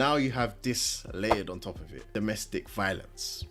Now you have this layered on top of it, domestic violence.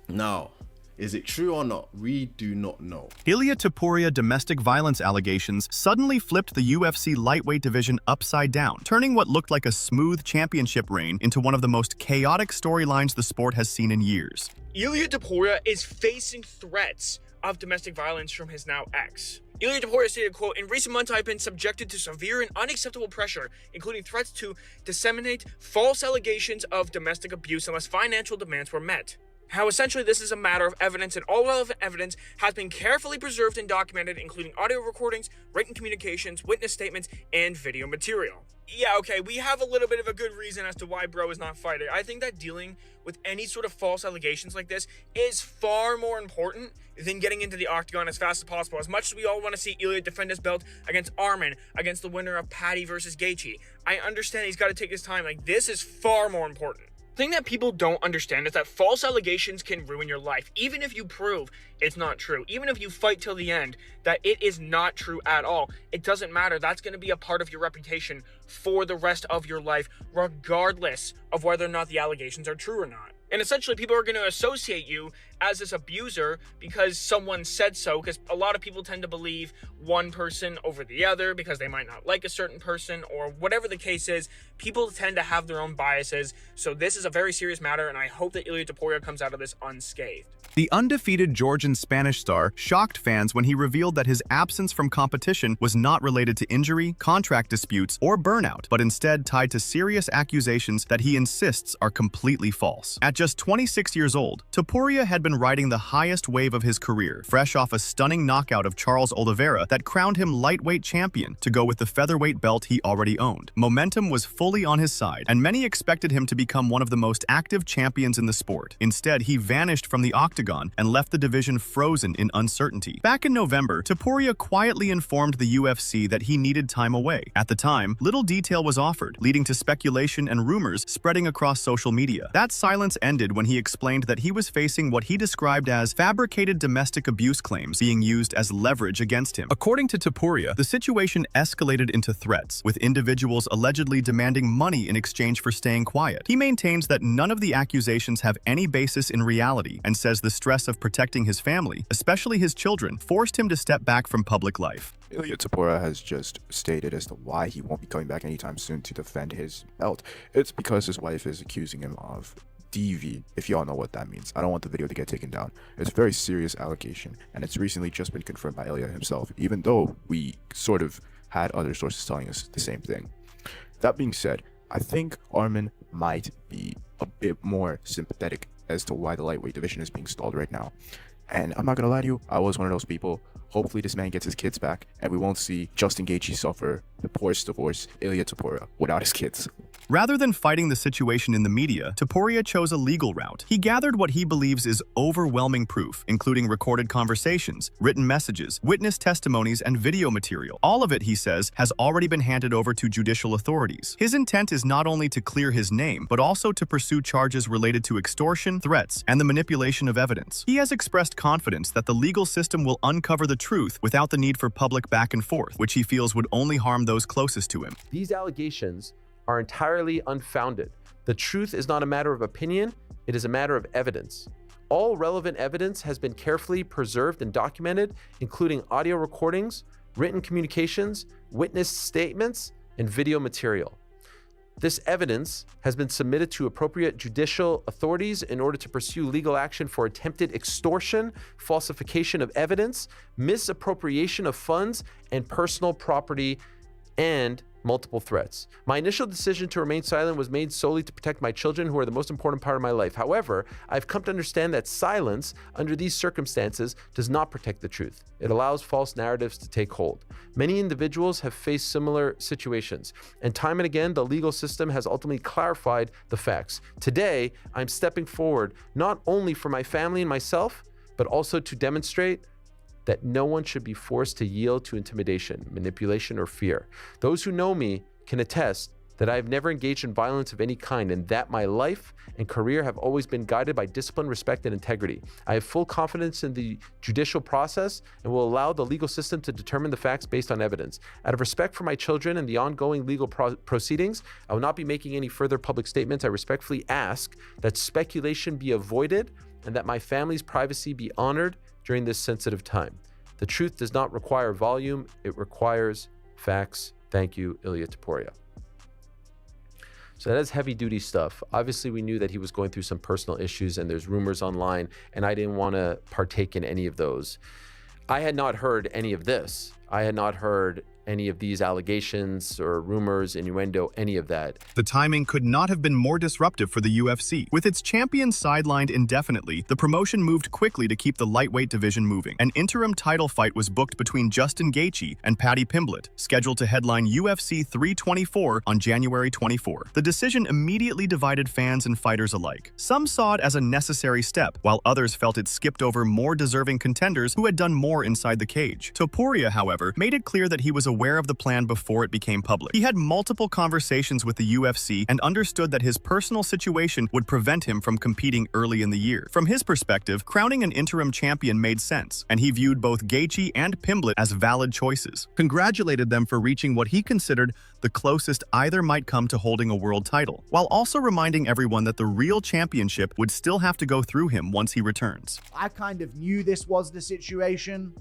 Now, is it true or not? We do not know. Ilia Topuria domestic violence allegations suddenly flipped the UFC lightweight division upside down, turning what looked like a smooth championship reign into one of the most chaotic storylines the sport has seen in years. Ilia Topuria is facing threats of domestic violence from his now ex. Ilia Topuria stated, quote, "In recent months, I've been subjected to severe and unacceptable pressure, including threats to disseminate false allegations of domestic abuse unless financial demands were met. How essentially this is a matter of evidence, and all relevant evidence has been carefully preserved and documented, including audio recordings, written communications, witness statements, and video material." Yeah, okay, we have a little bit of a good reason as to why bro is not fighting. I think that dealing with any sort of false allegations like this is far more important than getting into the octagon as fast as possible. As much as we all want to see Ilia defend his belt against Arman, against the winner of Paddy versus Gaethje, I understand he's got to take his time. Like, this is far more important. The thing that people don't understand is that false allegations can ruin your life, even if you prove it's not true. Even if you fight till the end that it is not true at all, it doesn't matter. That's going to be a part of your reputation for the rest of your life, regardless of whether or not the allegations are true or not. And essentially, people are going to associate you as this abuser because someone said so, because a lot of people tend to believe one person over the other because they might not like a certain person, or whatever the case is. People tend to have their own biases, so this is a very serious matter, and I hope that Ilia Topuria comes out of this unscathed. The undefeated Georgian Spanish star shocked fans when he revealed that his absence from competition was not related to injury, contract disputes, or burnout, but instead tied to serious accusations that he insists are completely false. At just 26 years old, Topuria had been riding the highest wave of his career, fresh off a stunning knockout of Charles Oliveira that crowned him lightweight champion to go with the featherweight belt he already owned. Momentum was fully on his side, and many expected him to become one of the most active champions in the sport. Instead, he vanished from the octagon and left the division frozen in uncertainty. Back in November, Topuria quietly informed the UFC that he needed time away. At the time, little detail was offered, leading to speculation and rumors spreading across social media. That silence ended when he explained that he was facing what he described as fabricated domestic abuse claims being used as leverage against him. According to Topuria, the situation escalated into threats, with individuals allegedly demanding money in exchange for staying quiet. He maintains that none of the accusations have any basis in reality and says the stress of protecting his family, especially his children, forced him to step back from public life. Ilia Topuria has just stated as to why he won't be coming back anytime soon to defend his belt. It's because his wife is accusing him of DV, if y'all know what that means. I don't want the video to get taken down. It's a very serious allegation, and it's recently just been confirmed by Ilia himself, even though we sort of had other sources telling us the same thing. That being said, I think Arman might be a bit more sympathetic as to why the lightweight division is being stalled right now. And I'm not gonna lie to you, I was one of those people. Hopefully this man gets his kids back, and we won't see Justin Gaethje suffer the poorest divorce, Ilia Topuria, without his kids. Rather than fighting the situation in the media, Topuria chose a legal route. He gathered what he believes is overwhelming proof, including recorded conversations, written messages, witness testimonies, and video material. All of it, he says, has already been handed over to judicial authorities. His intent is not only to clear his name, but also to pursue charges related to extortion, threats, and the manipulation of evidence. He has expressed confidence that the legal system will uncover the truth without the need for public back and forth, which he feels would only harm those closest to him. These allegations are entirely unfounded. The truth is not a matter of opinion, it is a matter of evidence. All relevant evidence has been carefully preserved and documented, including audio recordings, written communications, witness statements, and video material. This evidence has been submitted to appropriate judicial authorities in order to pursue legal action for attempted extortion, falsification of evidence, misappropriation of funds and personal property, and multiple threats. My initial decision to remain silent was made solely to protect my children, who are the most important part of my life. However, I've come to understand that silence under these circumstances does not protect the truth. It allows false narratives to take hold. Many individuals have faced similar situations, and time and again, the legal system has ultimately clarified the facts. Today, I'm stepping forward not only for my family and myself, but also to demonstrate that no one should be forced to yield to intimidation, manipulation, or fear. Those who know me can attest that I have never engaged in violence of any kind, and that my life and career have always been guided by discipline, respect, and integrity. I have full confidence in the judicial process and will allow the legal system to determine the facts based on evidence. Out of respect for my children and the ongoing legal proceedings, I will not be making any further public statements. I respectfully ask that speculation be avoided and that my family's privacy be honored during this sensitive time. The truth does not require volume, it requires facts. Thank you, Ilia Topuria. So that is heavy duty stuff. Obviously, we knew that he was going through some personal issues and there's rumors online, and I didn't want to partake in any of those. I had not heard any of this. I had not heard any of these allegations or rumors, innuendo, any of that. The timing could not have been more disruptive for the UFC. With its champion sidelined indefinitely, the promotion moved quickly to keep the lightweight division moving. An interim title fight was booked between Justin Gaethje and Paddy Pimblett, scheduled to headline UFC 324 on January 24. The decision immediately divided fans and fighters alike. Some saw it as a necessary step, while others felt it skipped over more deserving contenders who had done more inside the cage. Topuria, however, made it clear that he was aware of the plan before it became public. He had multiple conversations with the UFC and understood that his personal situation would prevent him from competing early in the year. From his perspective, crowning an interim champion made sense, and he viewed both Gaethje and Pimblett as valid choices. Congratulated them for reaching what he considered the closest either might come to holding a world title, while also reminding everyone that the real championship would still have to go through him once he returns. I kind of knew this was the situation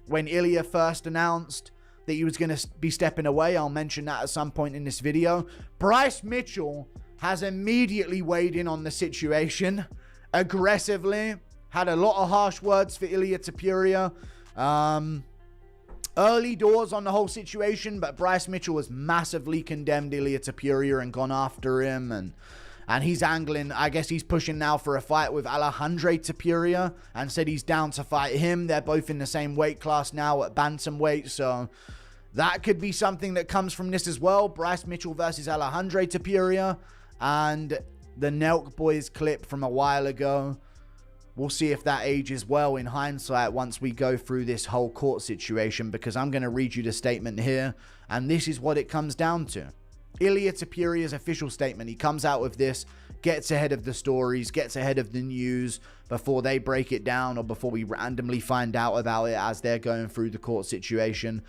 when Ilia first announced that he was going to be stepping away. I'll mention that at some point in this video. Bryce Mitchell has immediately weighed in on the situation aggressively, had a lot of harsh words for Ilia Topuria. Early doors on the whole situation, but Bryce Mitchell has massively condemned Ilia Topuria and gone after him, and he's angling. I guess he's pushing now for a fight with Alejandro Topuria and said he's down to fight him. They're both in the same weight class now at bantamweight, so that could be something that comes from this as well. Bryce Mitchell versus Alejandro Topuria, and the Nelk Boys clip from a while ago. We'll see if that ages well in hindsight once we go through this whole court situation, because I'm going to read you the statement here, and this is what it comes down to. Ilia Topuria's official statement. He comes out with this, gets ahead of the stories, gets ahead of the news before they break it down or before we randomly find out about it as they're going through the court situation.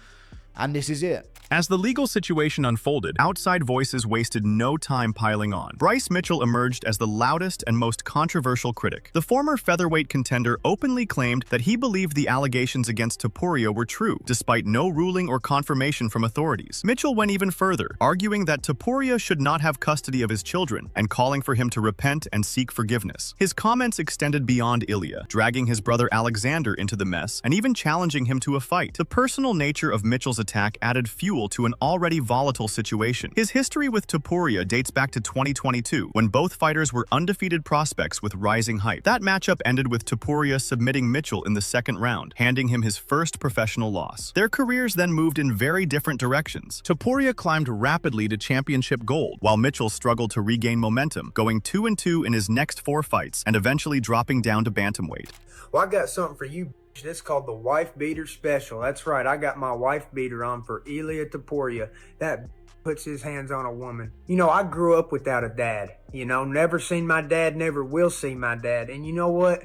And this is it. As the legal situation unfolded, outside voices wasted no time piling on. Bryce Mitchell emerged as the loudest and most controversial critic. The former featherweight contender openly claimed that he believed the allegations against Topuria were true, despite no ruling or confirmation from authorities. Mitchell went even further, arguing that Topuria should not have custody of his children and calling for him to repent and seek forgiveness. His comments extended beyond Ilia, dragging his brother Alexander into the mess and even challenging him to a fight. The personal nature of Mitchell's attack added fuel to an already volatile situation. His history with Topuria dates back to 2022, when both fighters were undefeated prospects with rising hype. That matchup ended with Topuria submitting Mitchell in the second round, handing him his first professional loss. Their careers then moved in very different directions. Topuria climbed rapidly to championship gold, while Mitchell struggled to regain momentum, going 2-2 in his next 4 fights and eventually dropping down to bantamweight. Well, I got something for you. This is called the Wife Beater Special. That's right, I got my wife beater on for Ilia Topuria. That puts his hands on a woman. You know, I grew up without a dad. You know, never seen my dad, never will see my dad. And you know what?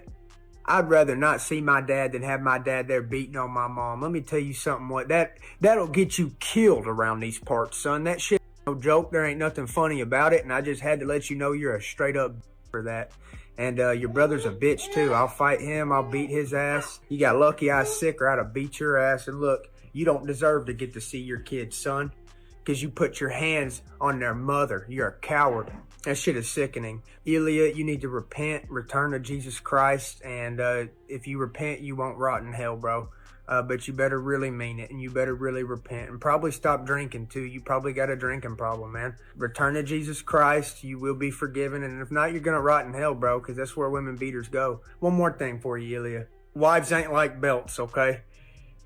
I'd rather not see my dad than have my dad there beating on my mom. Let me tell you something, what that'll get you killed around these parts, son. That shit no joke. There ain't nothing funny about it, and I just had to let you know you're a straight up for that. And your brother's a bitch too. I'll fight him. I'll beat his ass. You got lucky I was sick or I'd have beat your ass. And look, you don't deserve to get to see your kids, son, because you put your hands on their mother. You're a coward. That shit is sickening. Ilia, you need to repent, return to Jesus Christ. And if you repent, you won't rot in hell, bro. But you better really mean it, and you better really repent, and probably stop drinking too. You probably got a drinking problem, man. Return to Jesus Christ, you will be forgiven, and if not, you're gonna rot in hell, bro, because that's where women beaters go. One more thing for you, Ilia. Wives ain't like belts, okay?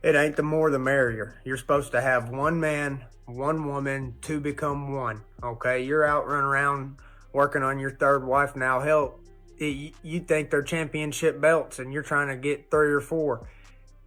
It ain't the more the merrier. You're supposed to have one man, one woman, to become one, okay? You're out running around working on your third wife now. Hell, you think they're championship belts, and you're trying to get 3 or 4.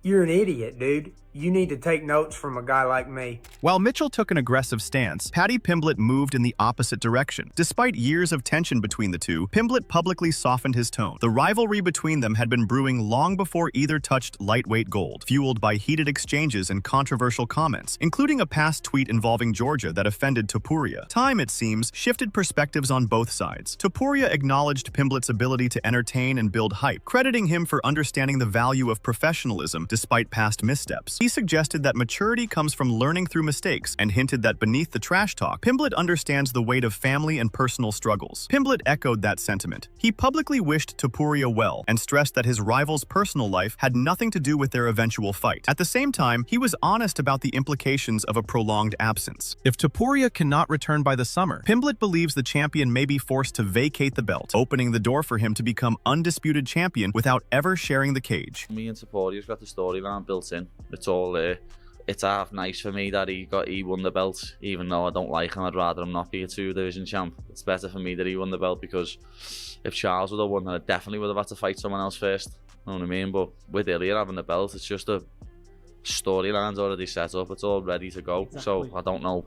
You're an idiot, dude. You need to take notes from a guy like me. While Mitchell took an aggressive stance, Paddy Pimblett moved in the opposite direction. Despite years of tension between the two, Pimblett publicly softened his tone. The rivalry between them had been brewing long before either touched lightweight gold, fueled by heated exchanges and controversial comments, including a past tweet involving Georgia that offended Topuria. Time, it seems, shifted perspectives on both sides. Topuria acknowledged Pimblett's ability to entertain and build hype, crediting him for understanding the value of professionalism despite past missteps. He suggested that maturity comes from learning through mistakes and hinted that beneath the trash talk, Pimblett understands the weight of family and personal struggles. Pimblett echoed that sentiment. He publicly wished Topuria well and stressed that his rival's personal life had nothing to do with their eventual fight. At the same time, he was honest about the implications of a prolonged absence. If Topuria cannot return by the summer, Pimblett believes the champion may be forced to vacate the belt, opening the door for him to become undisputed champion without ever sharing the cage. Me and Topuria's got the storyline built in. It's all there. It's half nice for me that he won the belt, even though I don't like him. I'd rather him not be a 2-division champ. It's better for me that he won the belt, because if Charles would have won, then I definitely would have had to fight someone else first. You know what I mean? But with Ilia having the belt, it's just a storyline's already set up. It's all ready to go. Exactly. So I don't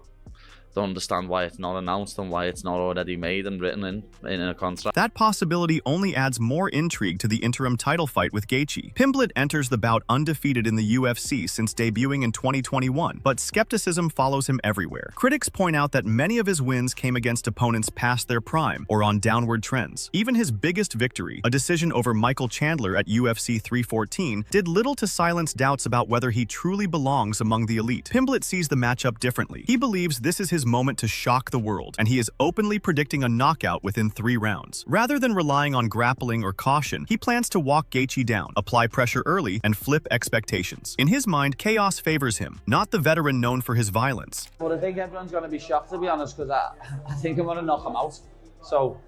understand why it's not announced and why it's not already made and written in a contract. That possibility only adds more intrigue to the interim title fight with Gaethje. Pimblett enters the bout undefeated in the UFC since debuting in 2021, but skepticism follows him everywhere. Critics point out that many of his wins came against opponents past their prime or on downward trends. Even his biggest victory, a decision over Michael Chandler at UFC 314, did little to silence doubts about whether he truly belongs among the elite. Pimblett sees the matchup differently. He believes this is his moment to shock the world, and he is openly predicting a knockout within 3 rounds. Rather than relying on grappling or caution, he plans to walk Gaethje down, apply pressure early, and flip expectations. In his mind, chaos favors him, not the veteran known for his violence. But I think everyone's going to be shocked, to be honest, because I think I'm going to knock him out. So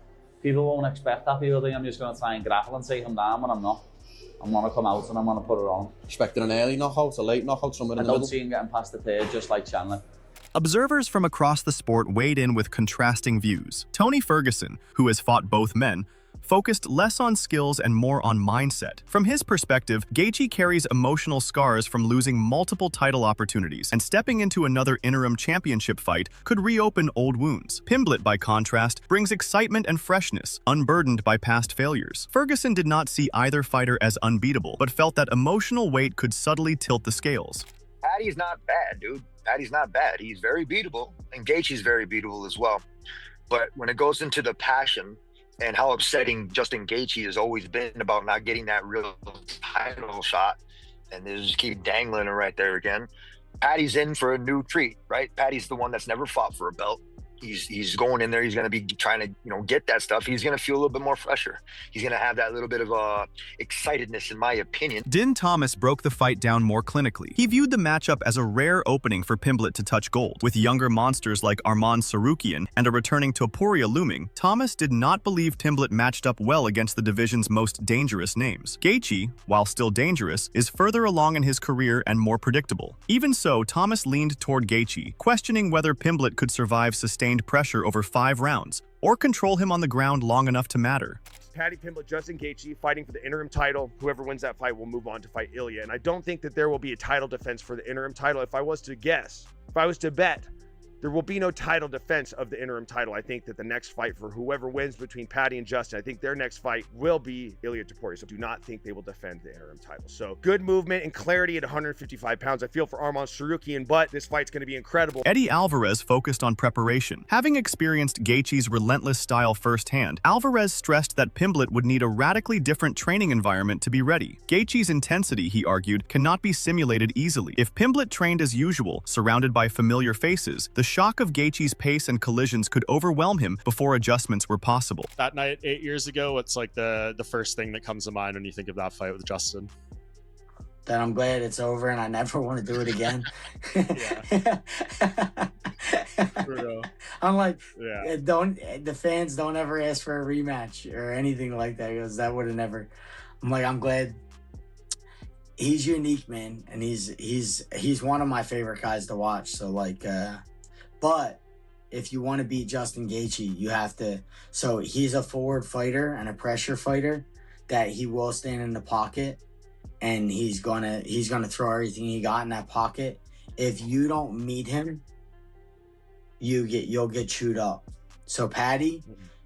people won't expect that. People think I'm just going to try and grapple and take him down, when I'm not. I'm going to come out and I'm going to put it on. Expecting an early knockout, a late knockout, somewhere in the middle? I don't see him getting past the third, just like Chandler. Observers from across the sport weighed in with contrasting views. Tony Ferguson, who has fought both men, focused less on skills and more on mindset. From his perspective, Gaethje carries emotional scars from losing multiple title opportunities, and stepping into another interim championship fight could reopen old wounds. Pimblett, by contrast, brings excitement and freshness, unburdened by past failures. Ferguson did not see either fighter as unbeatable, but felt that emotional weight could subtly tilt the scales. Paddy's not bad, dude. Paddy's not bad. He's very beatable, and Gaethje's very beatable as well. But when it goes into the passion and how upsetting Justin Gaethje has always been about not getting that real title shot, and they just keep dangling it right there again, Paddy's in for a new treat, right? Paddy's the one that's never fought for a belt. He's going in there. He's going to be trying to, get that stuff. He's going to feel a little bit more fresher. He's going to have that little bit of excitedness, in my opinion. Din Thomas broke the fight down more clinically. He viewed the matchup as a rare opening for Pimblett to touch gold. With younger monsters like Arman Sarukian and a returning Topuria looming, Thomas did not believe Pimblett matched up well against the division's most dangerous names. Gaethje, while still dangerous, is further along in his career and more predictable. Even so, Thomas leaned toward Gaethje, questioning whether Pimblett could survive sustained pressure over 5 rounds, or control him on the ground long enough to matter. Paddy Pimblett, Justin Gaethje fighting for the interim title. Whoever wins that fight will move on to fight Ilia. And I don't think that there will be a title defense for the interim title. If I was to bet, there will be no title defense of the interim title. I think that the next fight for whoever wins between Paddy and Justin, I think their next fight will be Ilia Topuria. So do not think they will defend the interim title. So good movement and clarity at 155 pounds. I feel for Arman Sarukian, but this fight's going to be incredible. Eddie Alvarez focused on preparation. Having experienced Gaethje's relentless style firsthand, Alvarez stressed that Pimblett would need a radically different training environment to be ready. Gaethje's intensity, he argued, cannot be simulated easily. If Pimblett trained as usual, surrounded by familiar faces, the shock of Gaethje's pace and collisions could overwhelm him before adjustments were possible. That night 8 years ago, it's like the first thing that comes to mind when you think of that fight with Justin. That I'm glad it's over and I never want to do it again. I'm like, the fans don't ever ask for a rematch or anything like that, because that would have never. I'm like, I'm glad. He's unique, man, and he's one of my favorite guys to watch. So like, but if you want to beat Justin Gaethje, you have to. So he's a forward fighter and a pressure fighter that he will stand in the pocket and he's gonna throw everything he got in that pocket. If you don't meet him, you'll get chewed up. So Paddy,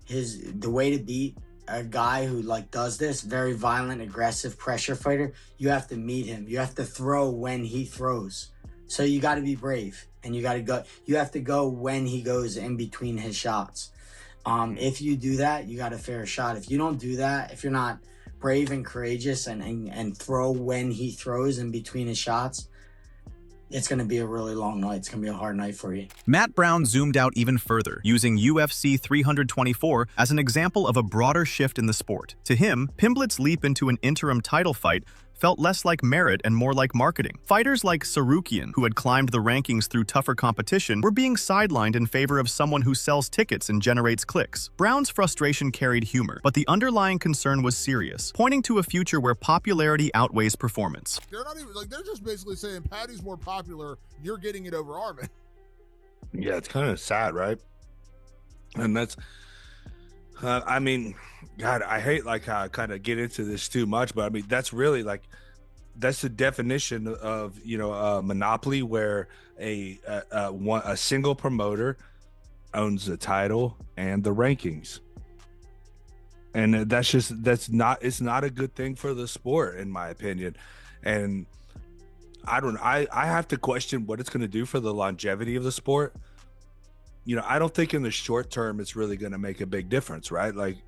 the way to beat a guy who like does this, very violent, aggressive pressure fighter, you have to meet him. You have to throw when he throws. So you got to be brave, and you have to go when he goes in between his shots. If you do that, you got a fair shot. If you don't do that, if you're not brave and courageous and throw when he throws in between his shots, it's going to be a really long night. It's going to be a hard night for you. Matt Brown zoomed out even further, using UFC 324 as an example of a broader shift in the sport. To him, Pimblett's leap into an interim title fight felt less like merit and more like marketing. Fighters like Sarukian, who had climbed the rankings through tougher competition, were being sidelined in favor of someone who sells tickets and generates clicks. Brown's frustration carried humor, but the underlying concern was serious, pointing to a future where popularity outweighs performance. They're not even, like, they're just basically saying Paddy's more popular, you're getting it over Arman. Yeah, it's kind of sad, right? And that's, I mean, God, I hate like how I kind of get into this too much, but I mean, that's really like, that's the definition of, you know, a monopoly where a single promoter owns the title and the rankings. And it's not a good thing for the sport, in my opinion. And I have to question what it's going to do for the longevity of the sport. You know, I don't think in the short term it's really going to make a big difference, right? Like,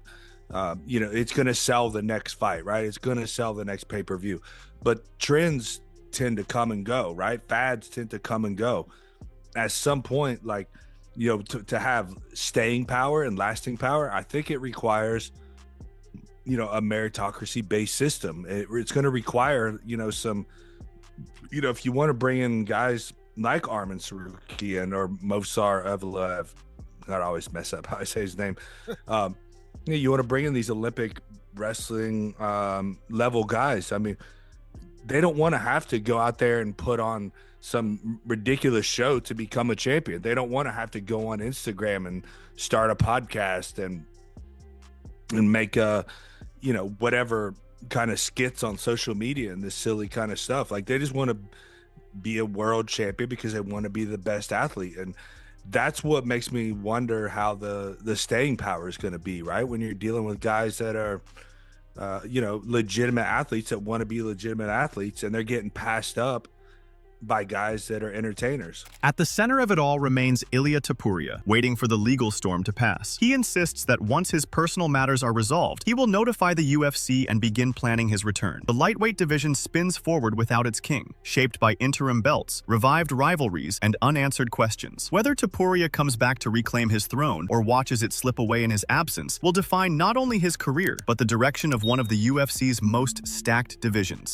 you know, it's going to sell the next fight, right? It's going to sell the next pay-per-view. But trends tend to come and go, right? Fads tend to come and go. At some point, like, you know, to have staying power and lasting power, I think it requires, you know, a meritocracy-based system. It's going to require, you know, some, you know, if you want to bring in guys like Arman Sarukian or Movsar Evloev, I always mess up how I say his name. You want to bring in these Olympic wrestling level guys. I mean, they don't want to have to go out there and put on some ridiculous show to become a champion. They don't want to have to go on Instagram and start a podcast and make you know, whatever kind of skits on social media and this silly kind of stuff. Like, they just want to be a world champion because they want to be the best athlete. And that's what makes me wonder how the staying power is going to be, right? When you're dealing with guys that are, you know, legitimate athletes that want to be legitimate athletes, and they're getting passed up by guys that are entertainers. At the center of it all remains Ilia Topuria, waiting for the legal storm to pass. He insists that once his personal matters are resolved, he will notify the UFC and begin planning his return. The lightweight division spins forward without its king, shaped by interim belts, revived rivalries, and unanswered questions. Whether Topuria comes back to reclaim his throne or watches it slip away in his absence will define not only his career, but the direction of one of the UFC's most stacked divisions.